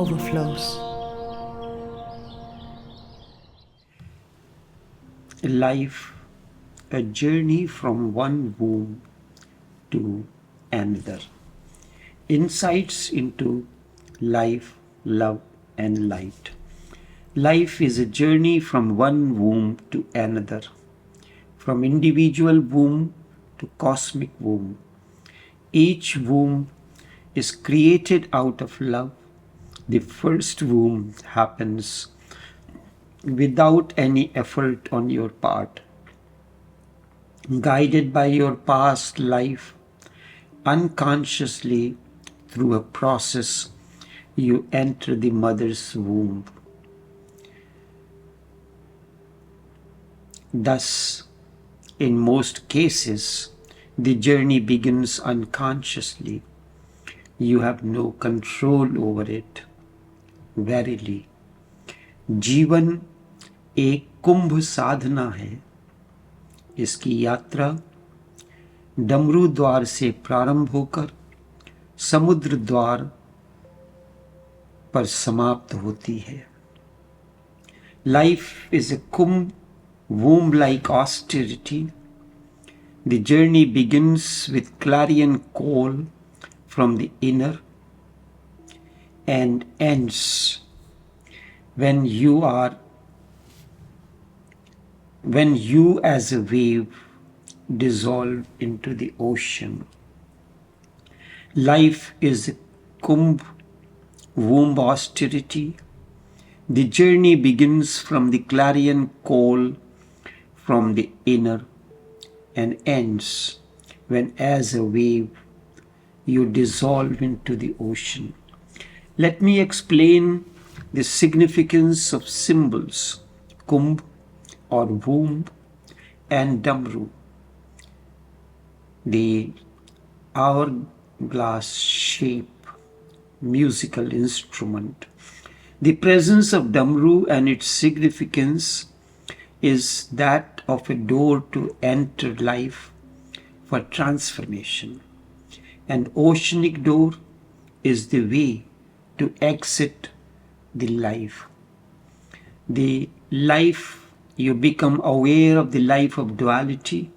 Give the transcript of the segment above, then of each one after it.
Overflows. Life, a journey from one womb to another. Insights into life, love, and light. Life is a journey from one womb to another, from individual womb to cosmic womb. Each womb is created out of love. The first womb happens without any effort on your part. Guided by your past life, unconsciously through a process, you enter the mother's womb. Thus, in most cases, the journey begins unconsciously. You have no control over it. Verily, जीवन एक कुंभ साधना है. इसकी यात्रा डमरू द्वार से प्रारंभ होकर समुद्र द्वार पर समाप्त होती है. Life is a kumbh, womb-like austerity. The journey begins with clarion call from the inner and ends when you as a wave dissolve into the ocean. Life is a kumbh, womb austerity. The journey begins from the clarion call from the inner and ends when as a wave you dissolve into the ocean. Let me explain the significance of symbols, kumbh or womb and damru, the hourglass shape musical instrument. The presence of damru and its significance is that of a door to enter life for transformation. An oceanic door is the way to exit the life. The life, you become aware of the life of duality,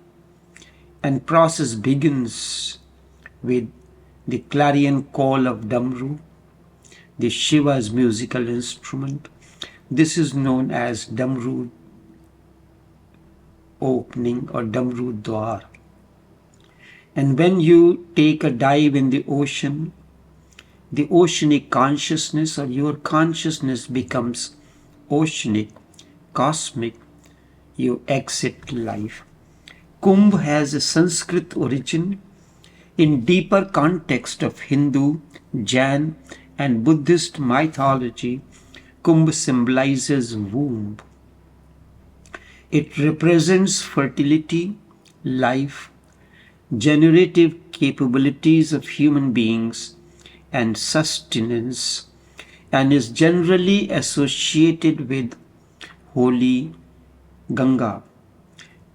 and process begins with the clarion call of damru, the Shiva's musical instrument. This is known as damru opening or damru dwar. And when you take a dive in the oceanic consciousness or your consciousness becomes oceanic, cosmic, you exit life. Kumbh has a Sanskrit origin. In deeper context of Hindu, Jain and Buddhist mythology, Kumbh symbolizes womb. It represents fertility, life, generative capabilities of human beings, and sustenance, and is generally associated with holy Ganga.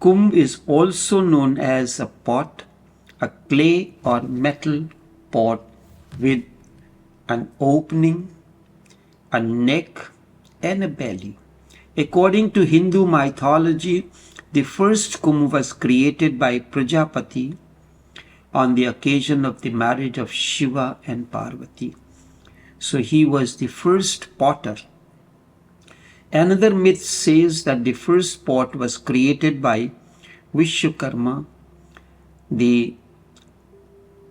Kumbh is also known as a pot, a clay or metal pot with an opening, a neck, and a belly. According to Hindu mythology, the first kumbh was created by Prajapati on the occasion of the marriage of Shiva and Parvati. So he was the first potter. Another myth says that the first pot was created by Vishwakarma, the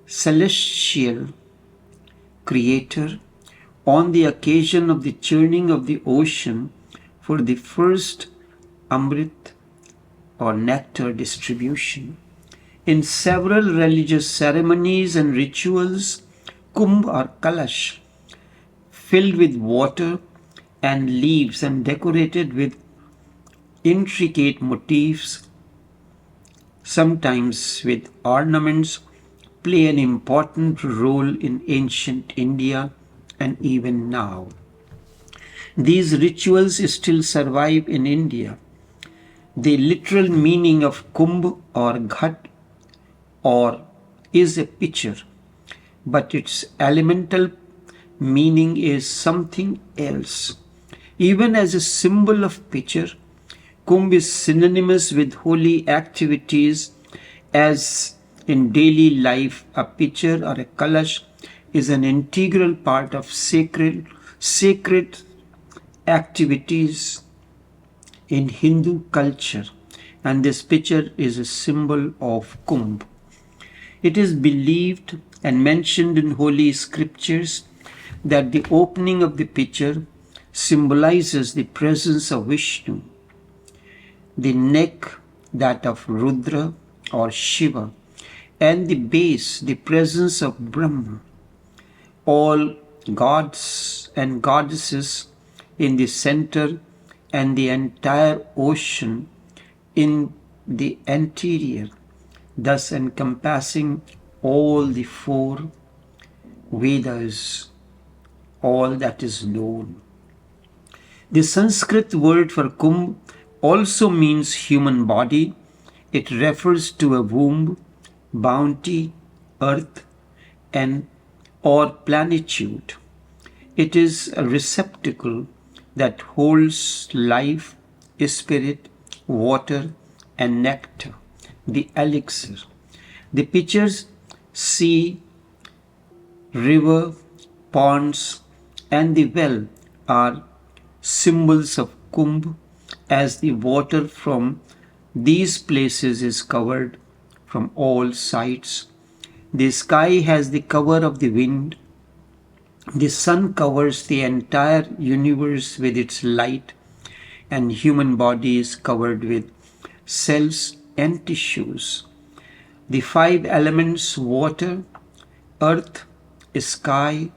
celestial creator, on the occasion of the churning of the ocean for the first Amrit or nectar distribution. In several religious ceremonies and rituals, kumbh or kalash, filled with water and leaves and decorated with intricate motifs, sometimes with ornaments, play an important role in ancient India and even now. These rituals still survive in India. The literal meaning of kumbh or ghat or is a pitcher, but its elemental meaning is something else. Even as a symbol of pitcher, Kumbh is synonymous with holy activities, as in daily life a pitcher or a kalash is an integral part of sacred activities in Hindu culture, and this pitcher is a symbol of Kumbh. It is believed and mentioned in holy scriptures that the opening of the pitcher symbolizes the presence of Vishnu, the neck that of Rudra or Shiva, and the base the presence of Brahma. All gods and goddesses in the center and the entire ocean in the interior, thus encompassing all the four Vedas, all that is known. The Sanskrit word for Kumbh also means human body. It refers to a womb, bounty, earth, and or plenitude. It is a receptacle that holds life, spirit, water, and nectar, the elixir. The pitchers, sea, river, ponds, and the well are symbols of Kumbh, as the water from these places is covered from all sides. The sky has the cover of the wind. The sun covers the entire universe with its light, and human body is covered with cells and tissues. The five elements, water, earth, sky,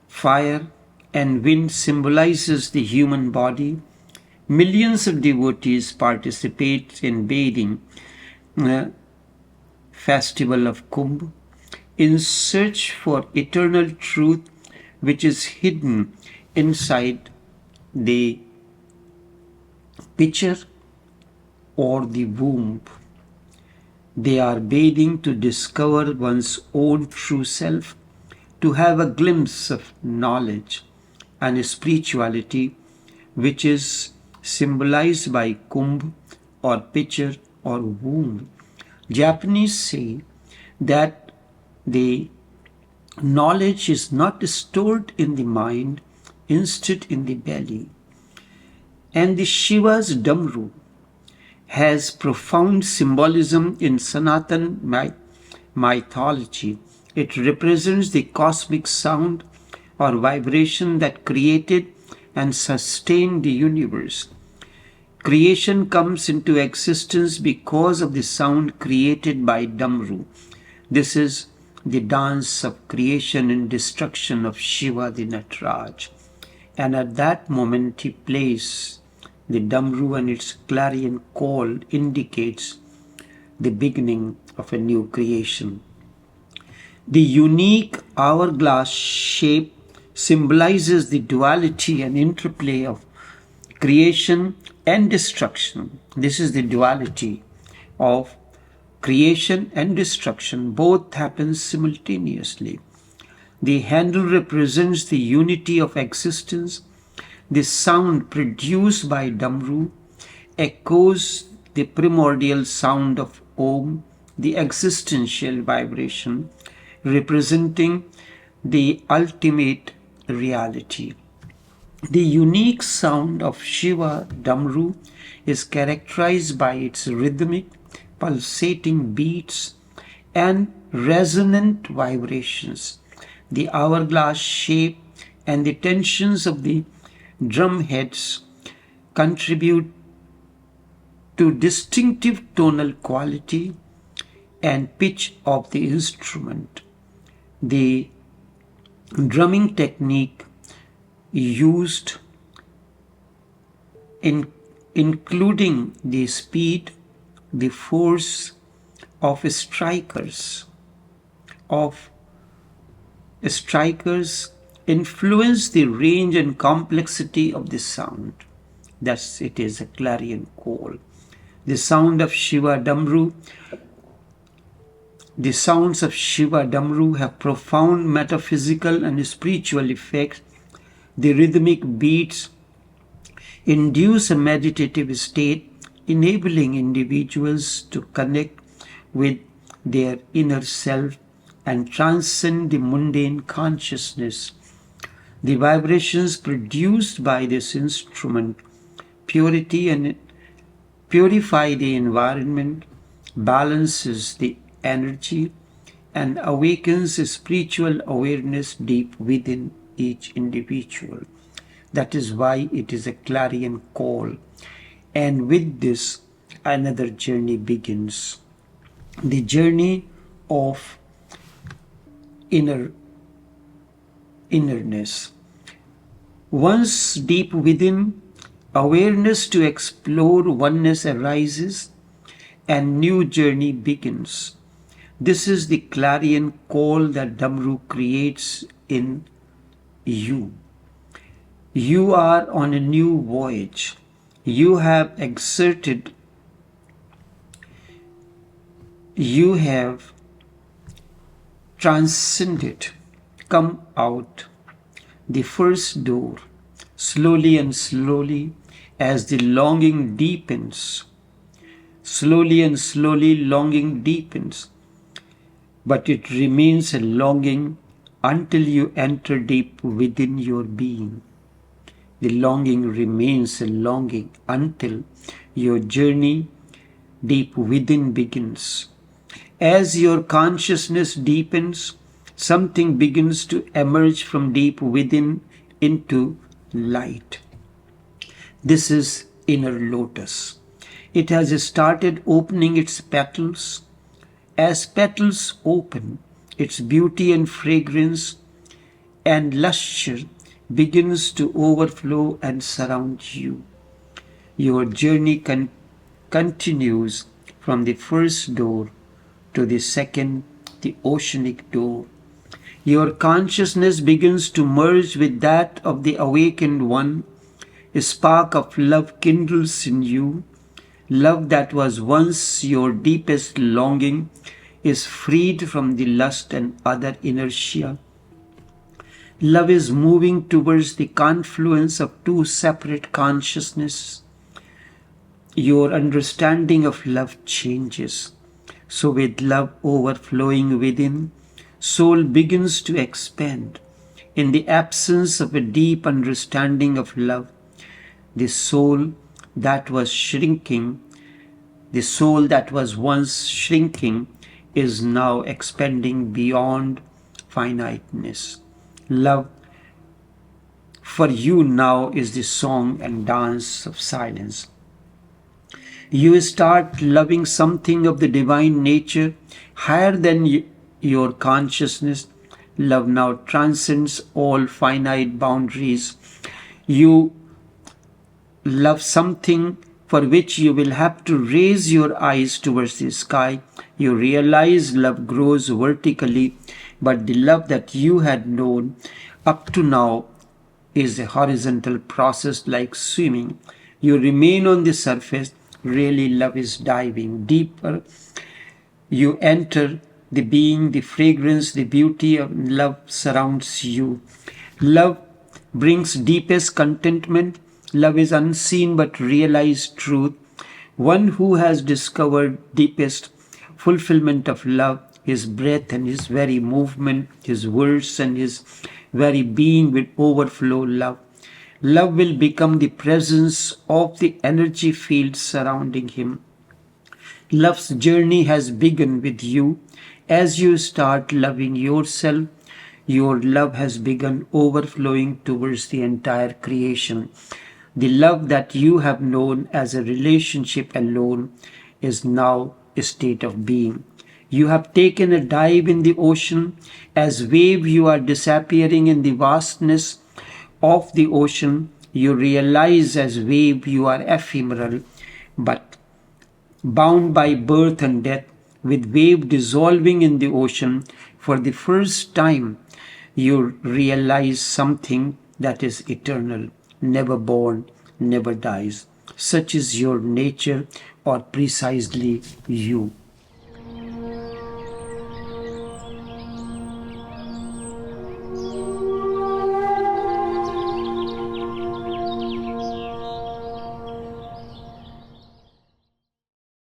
fire, and wind, symbolizes the human body. Millions of devotees participate in bathing festival of Kumbh in search for eternal truth which is hidden inside the pitcher or the womb. They are bathing to discover one's own true self, to have a glimpse of knowledge and spirituality, which is symbolized by Kumbh or pitcher or womb. Japanese say that the knowledge is not stored in the mind, instead in the belly. And the Shiva's Damru has profound symbolism in Sanatan mythology. It represents the cosmic sound or vibration that created and sustained the universe. Creation comes into existence because of the sound created by Damru. This is the dance of creation and destruction of Shiva the Nataraj. And at that moment he plays the Damru, and its clarion call indicates the beginning of a new creation. The unique hourglass shape symbolizes the duality and interplay of creation and destruction. This is the duality of creation and destruction. Both happen simultaneously. The handle represents the unity of existence. The sound produced by Damru echoes the primordial sound of Om, the existential vibration, representing the ultimate reality. The unique sound of Shiva Damru is characterized by its rhythmic, pulsating beats and resonant vibrations. The hourglass shape and the tensions of the drum heads contribute to distinctive tonal quality and pitch of the instrument. The drumming technique used including the speed, the force of strikers influence the range and complexity of the sound. Thus it is a clarion call. The sound of Shiva Damru The sounds of Shiva Damru have profound metaphysical and spiritual effects. The rhythmic beats induce a meditative state, enabling individuals to connect with their inner self and transcend the mundane consciousness. The vibrations produced by this instrument purify the environment, balances the energy, and awakens spiritual awareness deep within each individual. That is why it is a clarion call. And with this, another journey begins. The journey of innerness. Once deep within, awareness to explore oneness arises and new journey begins. This is the clarion call that Damru creates in you. You are on a new voyage. You have transcended, come out the first door, slowly and slowly as the longing deepens. Slowly and slowly longing deepens, but it remains a longing until you enter deep within your being. The longing remains a longing until your journey deep within begins. As your consciousness deepens, something begins to emerge from deep within into light. This is inner lotus. It has started opening its petals. As petals open, its beauty and fragrance and luster begins to overflow and surround you. Your journey continues from the first door to the second, the oceanic door. Your consciousness begins to merge with that of the awakened one. A spark of love kindles in you. Love that was once your deepest longing is freed from the lust and other inertia. Love is moving towards the confluence of two separate consciousnesses. Your understanding of love changes. So with love overflowing within, soul begins to expand. In the absence of a deep understanding of love, the soul that was once shrinking, is now expanding beyond finiteness. Love for you now is the song and dance of silence. You start loving something of the divine nature higher than your consciousness. Love now transcends all finite boundaries. You love something for which you will have to raise your eyes towards the sky. You realize love grows vertically, but the love that you had known up to now is a horizontal process like swimming. You remain on the surface. Really, love is diving deeper. You enter the being, the fragrance, the beauty of love surrounds you. Love brings deepest contentment. Love is unseen but realized truth. One who has discovered deepest fulfillment of love, his breath and his very movement, his words and his very being will overflow love. Love will become the presence of the energy field surrounding him. Love's journey has begun with you. As you start loving yourself, your love has begun overflowing towards the entire creation. The love that you have known as a relationship alone is now a state of being. You have taken a dive in the ocean. As wave you are disappearing in the vastness of the ocean. You realize as wave you are ephemeral, but bound by birth and death. With wave dissolving in the ocean, for the first time you realize something that is eternal, never born, never dies. Such is your nature, or precisely you.